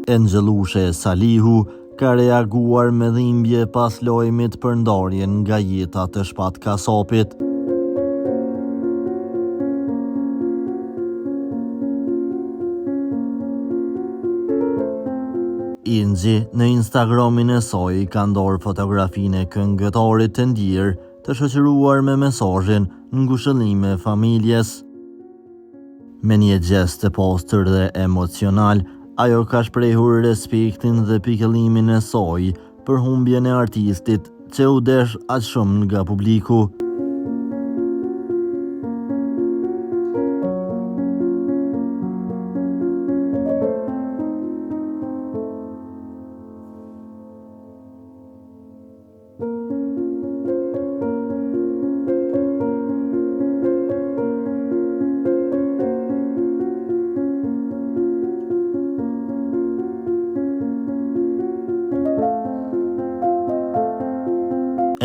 Enxhellushe Salihu ka reaguar me dhimbje pas lojmit për ndarjen nga jeta të Shpat Kasapit. Ingji në Instagramin e saj ka ndarë fotografinë e këngëtarit të ndjer të shoqëruar me mesazhin ngushëllime familjes. Me një gjest të pastër dhe emocional, ajo ka shprehur respektin dhe pikëllimin e saj për humbjen e artistit që u desh aq shumë nga publiku.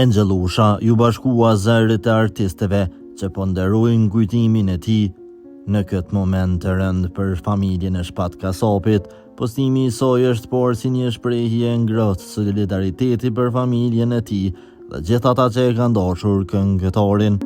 Enxhellusha ju bashkua zërit e artisteve që po nderojnë kujtimin e tij. Në këtë moment të rënd për familjen e Shpat Kasapit, postimi i saj është parë si një shprehje ngrohtë solidariteti për familjen e tij dhe gjithë ata që e kanë dashur këngëtarin.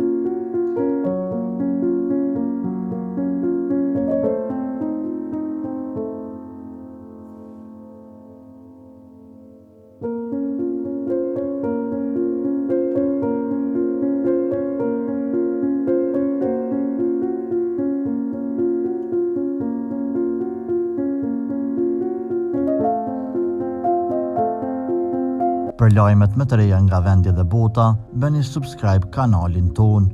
Për lajmet më të reja nga vendi dhe bota, bëni subscribe kanalin ton.